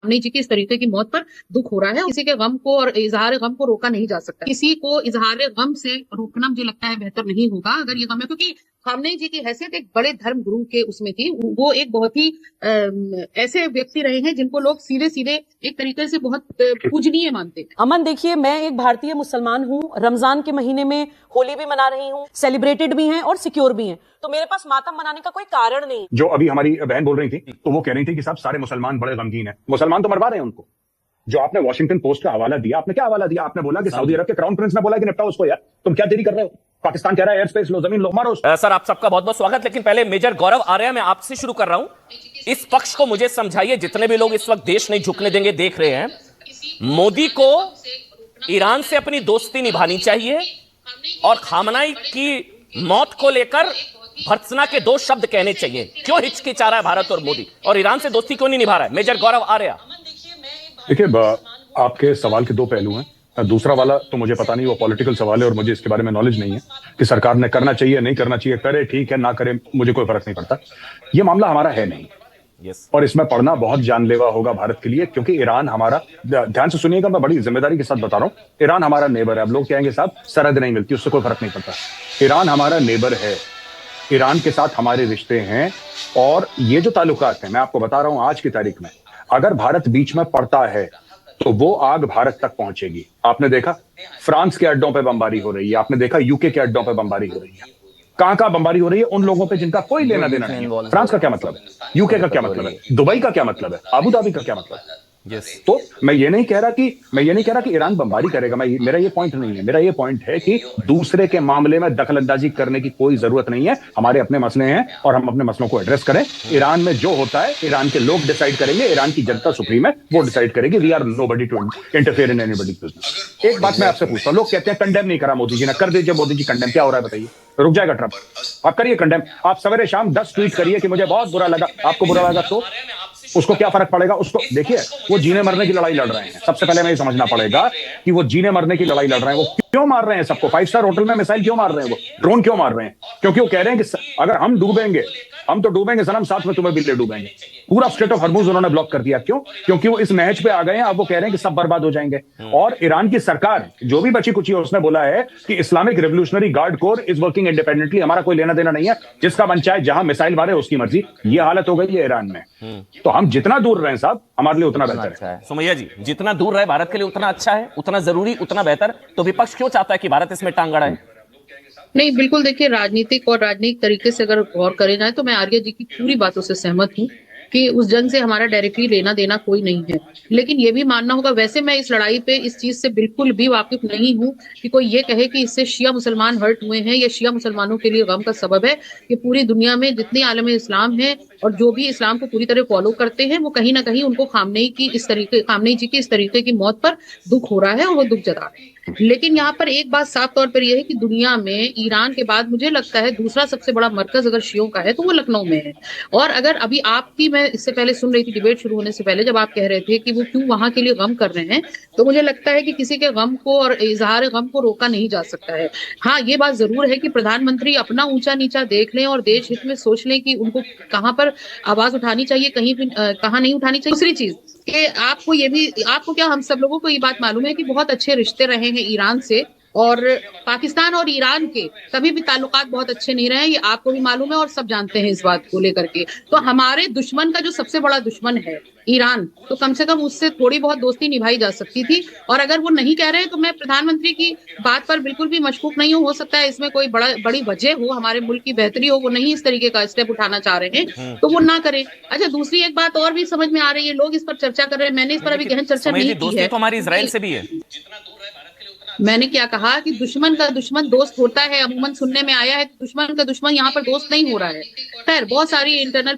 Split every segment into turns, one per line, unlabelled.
Khamenei जी की इस तरीके की मौत पर दुख हो रहा है। किसी के गम को और इजहार गम को रोका नहीं जा सकता। किसी को इजहार गम से रोकना मुझे लगता है बेहतर नहीं होगा अगर ये गम है, क्योंकि खामनेई जी की हैसियत एक बड़े धर्म गुरु के उसमें थी। वो एक बहुत ही ऐसे व्यक्ति रहे हैं जिनको लोग सीधे सीधे एक तरीके से बहुत पूजनीय मानते हैं।
अमन, देखिए, मैं एक भारतीय मुसलमान हूँ, रमजान के महीने में होली भी मना रही हूँ, सेलिब्रेटेड भी हैं और सिक्योर भी हैं, तो मेरे पास मातम मनाने का कोई कारण नहीं।
जो अभी हमारी बहन बोल रही थी, तो वो कह रही थी कि साहब सारे मुसलमान बड़े गमगीन हैं। मुसलमान तो मरवा रहे हैं उनको। जो आपने वॉशिंगटन पोस्ट का हवाला दिया, आपने क्या हवाला दिया? आपने बोला कि सऊदी अरब के क्राउन प्रिंस ने बोला कि निपटाओ उसको। यार तुम क्या देरी कर रहे हो? पाकिस्तान कह रहा है एयर स्पेस लो, जमीन लो, मारो।
सर आप सबका बहुत बहुत स्वागत। लेकिन पहले मेजर गौरव आर्या, मैं आपसे शुरू कर रहा हूं। इस पक्ष को मुझे समझाइए, जितने भी लोग इस वक्त देश नहीं झुकने देंगे देख रहे हैं, मोदी को ईरान से अपनी दोस्ती निभानी चाहिए और खामनेई की मौत को लेकर भर्त्सना के 2 शब्द कहने चाहिए। क्यों हिचकिचा रहा है भारत और मोदी, और ईरान से दोस्ती क्यों नहीं निभा रहा है? मेजर गौरव आर्या।
देखिए, आपके सवाल के 2 पहलू हैं। दूसरा वाला तो मुझे पता नहीं, वो पॉलिटिकल सवाल है और मुझे इसके बारे में नॉलेज नहीं है कि सरकार ने करना चाहिए नहीं करना चाहिए। करे ठीक है, ना करे मुझे कोई फर्क नहीं पड़ता। ये मामला हमारा है नहीं। और इसमें पढ़ना बहुत जानलेवा होगा भारत के लिए, क्योंकि ईरान हमारा, ध्यान से सुनिएगा, मैं बड़ी जिम्मेदारी के साथ बता रहा हूं, ईरान हमारा नेबर है। अब लोग कहेंगे साहब सरहद नहीं मिलती, उससे कोई फर्क नहीं पड़ता। ईरान हमारा नेबर है, ईरान के साथ हमारे रिश्ते हैं। और ये जो ताल्लुकात हैं, मैं आपको बता रहा हूं आज की तारीख में, अगर भारत बीच में पड़ता है तो वो आग भारत तक पहुंचेगी। आपने देखा फ्रांस के अड्डों पे बमबारी हो रही है, आपने देखा यूके के अड्डों पे बमबारी हो रही है। कहां बमबारी हो रही है? उन लोगों पे जिनका कोई लेना देना नहीं है। फ्रांस का क्या मतलब है? यूके का क्या मतलब है? दुबई का क्या मतलब है? अबू धाबी का क्या मतलब है? तो मैं ये नहीं कह रहा कि ईरान बमबारी करेगा। मेरा ये पॉइंट नहीं है। मेरा ये पॉइंट है कि दूसरे के मामले में दखलंदाजी करने की कोई जरूरत नहीं है। हमारे अपने मसले हैं और हम अपने मसलों को एड्रेस करें। ईरान में जो होता है ईरान के लोग डिसाइड करेंगे, ईरान की जनता सुप्रीम है, वो डिसाइड करेगी। We are nobody to interfere in anybody's business. एक बात मैं आपसे पूछता हूं, लोग कहते हैं कंडेम नहीं करा मोदी जी ने, कर दीजिए मोदी जी कंडेम। क्या हो रहा है बताइए? रुक जाएगा ट्रंप? आप करिए कंडेम। आप सवेरे शाम 10 ट्वीट करिए कि मुझे बहुत बुरा लगा। आपको बुरा लगा तो उसको क्या फर्क पड़ेगा? उसको देखिए, वो जीने मरने की लड़ाई लड़ रहे हैं। सबसे पहले हमें ये समझना पड़ेगा कि वो जीने मरने की लड़ाई लड़ रहे हैं। वो क्यों मार रहे हैं सबको? 5 स्टार होटल में मिसाइल क्यों मार रहे हैं? वो ड्रोन क्यों मार रहे हैं? क्योंकि वो कह रहे हैं कि अगर हम डूबेंगे, हम तो डूबेंगे सनम, साथ में तुम्हें भी ले डूबेंगे। पूरा स्ट्रेट ऑफ हॉर्मुज उन्होंने ब्लॉक कर दिया। क्यों? क्योंकि वो इस नहज पे आ गए हैं। अब वो कह रहे हैं कि सब बर्बाद हो जाएंगे। और ईरान की सरकार जो भी बची कुची है, उसने बोला है कि Islamic revolutionary guard core is working independently, हमारा कोई लेना देना नहीं है, जिसका मन चाहे जहां मिसाइल मारे उसकी मर्जी। ये हालत हो गई है ईरान में। तो हम जितना दूर रहें साहब, हमारे लिए उतना बेहतर है।
सुमैया जी, जितना दूर रहे भारत के लिए उतना अच्छा है, उतना जरूरी, उतना बेहतर। तो विपक्ष क्यों चाहता है कि भारत इसमें टांग अड़ाए?
नहीं, बिल्कुल। देखिए, राजनीतिक और राजनीतिक तरीके से अगर गौर करे जाए तो मैं आर्या जी की पूरी बातों से सहमत हूँ कि उस जंग से हमारा डायरेक्टली लेना देना कोई नहीं है। लेकिन ये भी मानना होगा, वैसे मैं इस लड़ाई पे इस चीज से बिल्कुल भी वाकिफ नहीं हूँ कि कोई ये कहे कि इससे शिया मुसलमान हर्ट हुए हैं या शिया मुसलमानों के लिए गम का सबब है। कि पूरी दुनिया में जितने आलम इस्लाम है और जो भी इस्लाम को पूरी तरह फॉलो करते हैं, वो कहीं ना कहीं उनको खामनेई जी की इस तरीके की मौत पर दुख हो रहा है और वो दुख जता रहे हैं। लेकिन यहाँ पर एक बात साफ तौर पर यह है कि दुनिया में ईरान के बाद मुझे लगता है दूसरा सबसे बड़ा मरकज अगर शियों का है तो वो लखनऊ में है। और अगर अभी आपकी, मैं इससे पहले सुन रही थी डिबेट शुरू होने से पहले, जब आप कह रहे थे कि वो क्यों वहां के लिए गम कर रहे हैं, तो मुझे लगता है कि किसी के गम को और इजहार गम को रोका नहीं जा सकता है। हाँ, ये बात जरूर है कि प्रधानमंत्री अपना ऊंचा नीचा देख लें और देश हित में सोच लें कि उनको कहाँ पर आवाज उठानी चाहिए, कहीं भी कहाँ नहीं उठानी चाहिए। दूसरी चीज कि आपको क्या, हम सब लोगों को ये बात मालूम है कि बहुत अच्छे रिश्ते रहे हैं ईरान से, और पाकिस्तान और ईरान के कभी भी ताल्लुकात बहुत अच्छे नहीं रहे। ये आपको भी मालूम है और सब जानते हैं इस बात को लेकर के। तो हमारे दुश्मन का जो सबसे बड़ा दुश्मन है ईरान, तो कम से कम उससे थोड़ी बहुत दोस्ती निभाई जा सकती थी। और अगर वो नहीं कह रहे हैं तो मैं प्रधानमंत्री की बात पर बिल्कुल भी मशकूक नहीं हूँ। हो सकता है इसमें कोई बड़ी वजह हो, हमारे मुल्क की बेहतरी हो, वो नहीं इस तरीके का स्टेप उठाना चाह रहे हैं तो वो ना करें। अच्छा, दूसरी एक बात और भी समझ में आ रही है, लोग इस पर चर्चा कर रहे हैं, मैंने इस पर अभी गहन चर्चा नहीं की है।
तो हमारी इजराइल से भी है।
मैंने क्या कहा कि दुश्मन का दुश्मन दोस्त होता है, अमूमन सुनने में आया है। दुश्मन का दुश्मन यहाँ पर दोस्त नहीं हो रहा है। खैर, बहुत सारी इंटरनल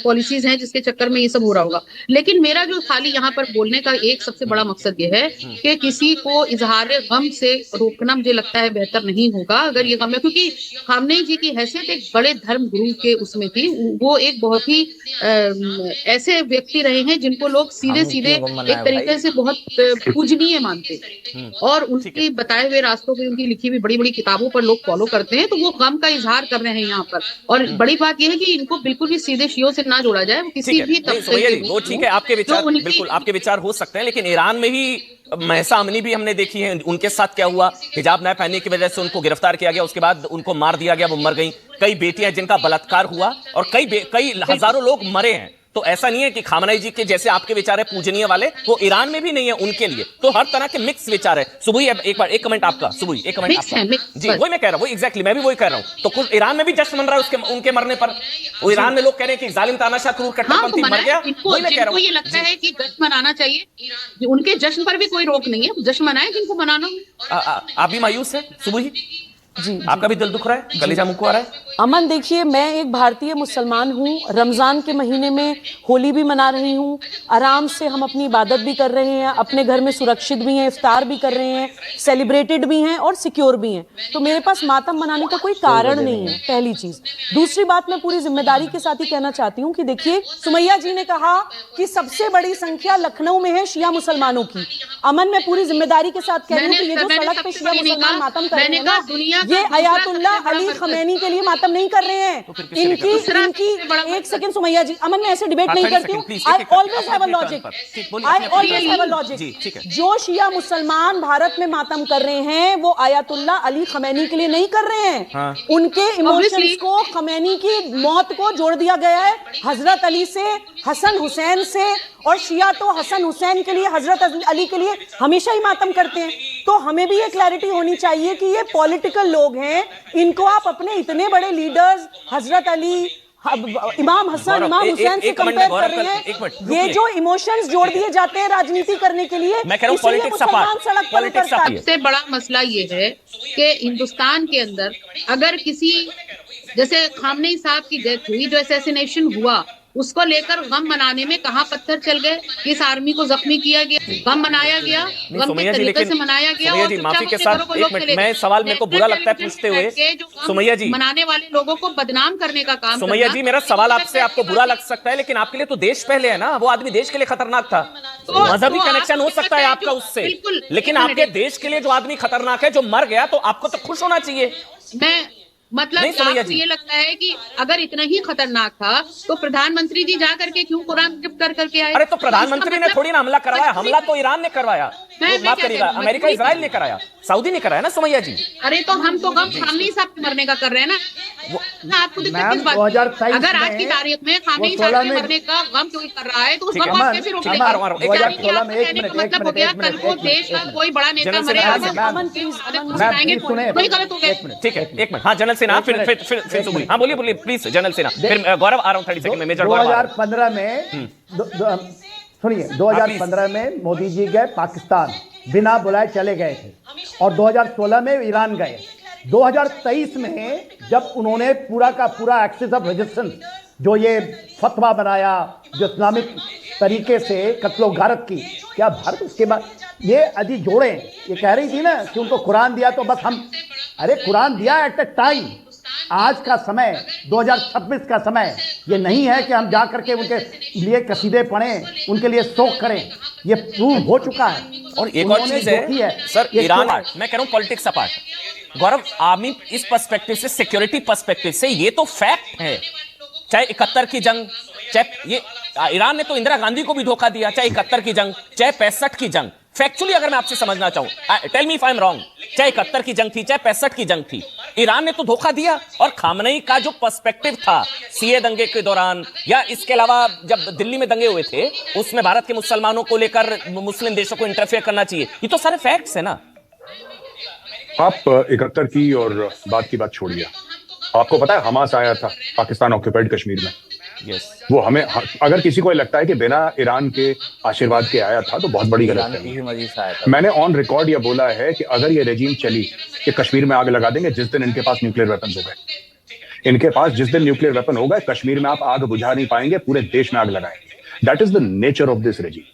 पॉलिसीज हैं जिसके चक्कर में ये सब हो रहा होगा। लेकिन मेरा जो खाली यहाँ पर बोलने का एक सबसे बड़ा मकसद ये है कि किसी को इजहार गम से रोकना मुझे लगता है बेहतर नहीं होगा अगर ये गम है, क्योंकि खामनेई जी की हैसियत एक बड़े धर्म गुरु के उसमें थी। वो एक बहुत ही ऐसे व्यक्ति रहे हैं जिनको लोग सीधे सीधे एक तरीके से बहुत पूजनीय मानते हैं और उनके बताए हुए रास्तों पे, उनकी लिखी हुई बड़ी बड़ी किताबों पर लोग फॉलो करते हैं। तो वो गम का इजहार कर रहे हैं यहाँ पर। और बड़ी बात बात यह है कि इनको बिल्कुल भी सीधे शियों से ना जोड़ा जाए, किसी भी तबके के
वो ठीक है, आपके विचार बिल्कुल आपके विचार हो सकते हैं, लेकिन ईरान में ही महसा अमनी भी हमने देखी है, उनके साथ क्या हुआ, हिजाब न पहनने की वजह से उनको गिरफ्तार किया गया, उसके बाद उनको मार दिया गया, वो मर गई। कई बेटियां जिनका बलात्कार हुआ और कई हजारों लोग मरे हैं। तो ऐसा नहीं है कि खामनेई जी के जैसे आपके विचार है पूजनीय वाले, वो ईरान में भी नहीं है उनके लिए। तो हर तरह के मिक्स विचार है। सुबुई एक कमेंट आपका, सुबुई एक कमेंट आपका जी, वही मैं कह रहा हूँ, एग्जैक्टली मैं भी वही कह रहा हूँ। तो कुछ ईरान में भी जश्न मन रहा है उसके उनके मरने पर। वो ईरान में लोग कह रहे हैं कि जालिम तानाशाह क्रूर कट्टरपंथी मर गया। वही मैं कह रहा हूँ,
ये लगता है कि जश्न मनाना चाहिए, उनके जश्न पर भी कोई रोक नहीं है, जश्न मनाए जिनको मनाना हो।
आप भी मायूस है सुबुई जी, आपका भी दिल दुख रहा है, कलेजा मुंह को आ रहा है?
अमन देखिए, मैं एक भारतीय मुसलमान हूँ, रमजान के महीने में होली भी मना रही हूँ, आराम से हम अपनी इबादत भी कर रहे हैं, अपने घर में सुरक्षित भी हैं, इफ्तार भी कर रहे हैं, सेलिब्रेटेड भी हैं और सिक्योर भी हैं। तो मेरे पास मातम मनाने का कोई कारण नहीं है, पहली चीज। दूसरी बात, मैं पूरी जिम्मेदारी के साथ ही कहना चाहती हूँ कि देखिए, सुमैया जी ने कहा कि सबसे बड़ी संख्या लखनऊ में है शिया मुसलमानों की। अमन, मैं पूरी जिम्मेदारी के साथ कह रही हूँ कि ये जो सड़क पे शिया मुसलमान मातम कर रहे हैं ना, ये अयातुल्लाह अली खमैनी के लिए मातम नहीं कर रहे हैं। इनकी एक सेकंड सुमैया जी, अमन मैं ऐसे डिबेट नहीं करती हूँ। I always have a logic, I always have a logic. जो शिया मुसलमान भारत में मातम कर रहे हैं वो अयातुल्लाह अली खमैनी के लिए नहीं कर रहे हैं। उनके इमोशंस को, खमैनी की मौत को जोड़ दिया गया है हजरत अली से, हसन हुसैन से, और शिया तो हसन हुसैन के लिए, हजरत अली के लिए हमेशा ही मातम करते हैं। तो हमें भी ये क्लैरिटी होनी चाहिए कि ये पॉलिटिकल लोग हैं, इनको आप अपने इतने बड़े लीडर्स हजरत अली, इमाम हसन, इमाम हुसैन से कंपेयर कर रहे हैं। ये जो इमोशंस जोड़ दिए जाते हैं राजनीति करने के लिए,
मैं कह रहा हूं पॉलिटिक्स
सड़क पर उतरता है।
सबसे बड़ा मसला ये है कि हिंदुस्तान के अंदर अगर किसी, जैसे खामनेई साहब की डेथ हुई, जो असैसिनेशन हुआ, उसको लेकर गम मनाने में कहां पत्थर चल गए, इस आर्मी को जख्मी किया गया, गम मनाया गया, गम के तरीके से मनाया गया।
सुमैया जी माफी के साथ एक मिनट, मैं सवाल मेरे को बुरा लगता है पूछते हुए, सुमैया जी,
मनाने वाले लोगों को बदनाम करने का काम।
सुमैया जी, मेरा सवाल आपसे, आपको बुरा लग सकता है, लेकिन आपके लिए तो देश पहले है ना। वो आदमी देश के लिए खतरनाक था। मजहबी कनेक्शन हो सकता है आपका उससे, लेकिन आपके देश के लिए जो आदमी खतरनाक है, जो मर गया, तो आपको तो खुश होना चाहिए।
मैं मतलब आपको ये लगता है कि अगर इतना ही खतरनाक था तो प्रधानमंत्री जी जा करके क्यों कुरान कर करके आए?
अरे तो प्रधानमंत्री ने थोड़ी ना हमला करवाया, हमला तो ईरान ने करवाया। माफ करिएगा, अमेरिका इजराइल ने कराया, सऊदी ने कराया ना सुमैया जी।
अरे तो हम तो गम खामनेई साहब मरने का कर रहे हैं ना। आपको दिक्कत किस बात? अगर आज की तारीख में खामनेई साहब के मरने का गम कोई कर रहा है तो उस गम कैसे रोक लेगा? मतलब हो गया कल को देश का कोई बड़ा नेता मरे, कोई गलत हो गया।
ठीक है, एक मिनट। हाँ, जनरल सेना, फिर सुबुई। हाँ बोलिए प्लीज जनरल सेना, फिर गौरव आ रहा हूँ 30 सेकंड में। मेजर गौरव
2015 में सुनिए, 2015 में मोदी जी गए पाकिस्तान, बिना बुलाए चले गए थे, और 2016 में ईरान गए। 2023 में जब उन्होंने पूरा का पूरा एक्सिस ऑफ रेजिस्टेंस, जो ये फतवा बनाया, जो इस्लामिक तरीके से कत्लो गारत की, क्या भारत उसके बाद ये अजी जोड़े, ये कह रही थी ना कि उनको कुरान दिया तो बस हम, अरे कुरान दिया एट अ टाइम। आज का समय 2026 का समय ये नहीं है कि हम जा करके उनके लिए कसीदे पढ़ें, उनके लिए शोक करें। ये प्रूव हो चुका है।
और एक और चीज है सर, ईरान, मैं कह रहा हूं पॉलिटिक्स अपार्ट, गौरव आर्मी इस पर्सपेक्टिव से, सिक्योरिटी पर्सपेक्टिव से ये तो फैक्ट है। चाहे 71 की जंग, चाहे ये ईरान ने तो इंदिरा गांधी को भी धोखा दिया, चाहे 71 की जंग, चाहे 65 की जंग। फैक्चुअली अगर मैं आपसे समझना चाहूं, tell me if I am wrong, चाहे 71 की जंग थी, चाहे 65 की जंग थी, ईरान ने तो धोखा दिया। और खामनेई का जो पर्सपेक्टिव था सीए दंगे के दौरान, या इसके अलावा जब दिल्ली में दंगे हुए थे, उसमें भारत के मुसलमानों को लेकर मुस्लिम देशों को इंटरफेयर करना चाहिए, ये तो सारे फैक्ट्स है ना।
आप 71 की और बाद की बात छोड़िए, आपको पता है हमास आया था पाकिस्तान ऑक्यूपाइड कश्मीर में।
yes.
वो हमें, अगर किसी को लगता है कि बिना ईरान के आशीर्वाद के आया था तो बहुत बड़ी गलत है। मैंने ऑन रिकॉर्ड यह बोला है कि अगर ये रेजिम चली कि कश्मीर में आग लगा देंगे जिस दिन इनके पास न्यूक्लियर वेपन हो गए, इनके पास जिस दिन न्यूक्लियर वेपन हो गए, कश्मीर में आप आग बुझा नहीं पाएंगे, पूरे देश में आग लगाएंगे। That is the nature of this regime.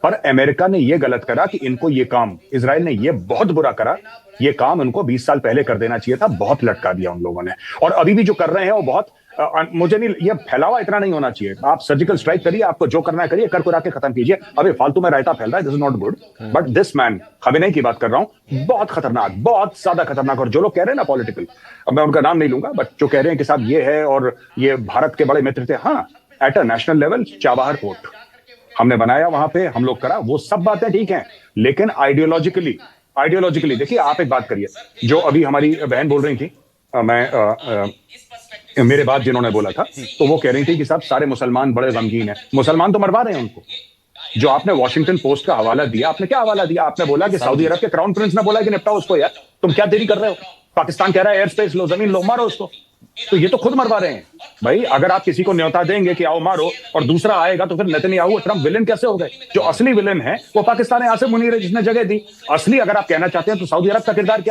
पर अमेरिका ने यह गलत करा कि इनको ये काम, इजराइल ने यह बहुत बुरा करा, ये काम उनको 20 साल पहले कर देना चाहिए था। बहुत लटका दिया उन लोगों ने, और अभी भी जो कर रहे हैं वो बहुत मुझे नहीं, ये फैलावा इतना नहीं होना चाहिए। आप सर्जिकल स्ट्राइक करिए, आपको जो करना है करिए, कर कुरा के खत्म कीजिए। अभी फालतू में रायता फैल रहा है, this is not good. But this man, Khamenei की बात कर रहा हूं, बहुत खतरनाक, बहुत ज्यादा खतरनाक। और जो लोग कह रहे हैं ना पॉलिटिकल, अब मैं उनका नाम नहीं लूंगा, बट जो कह रहे हैं कि साहब ये है और ये भारत के बड़े मित्र थे, हाँ, at a national level Chabahar port हमने बनाया, वहां पे हम लोग करा, वो सब बातें ठीक हैं, लेकिन आइडियोलॉजिकली देखिए, आप एक बात करिए, जो अभी हमारी बहन बोल रही थी, मेरे बाद जिन्होंने बोला था, तो वो कह रही थी कि साहब सारे मुसलमान बड़े गमगीन हैं। मुसलमान तो मरवा रहे हैं उनको। जो आपने वॉशिंगटन पोस्ट का हवाला दिया, आपने क्या हवाला दिया? आपने बोला कि सऊदी अरब के क्राउन प्रिंस ने बोला कि निपटाओ उसको यार, तुम क्या देरी कर रहे हो? पाकिस्तान कह रहा है एयर स्पेस लो, जमीन लो, मारो उसको। तो ये तो खुद मरवा रहे हैं भाई। अगर आप किसी को न्योता देंगे कि आओ मारो और दूसरा आएगा, तो फिर नेतन्याहू ट्रम्प विलेन कैसे हो गए? जो असली विलेन है वो पाकिस्तान है, आसिम मुनीर है जिसने जगह दी। असली अगर आप कहना चाहते हैं तो सऊदी अरब का किरदार क्या है?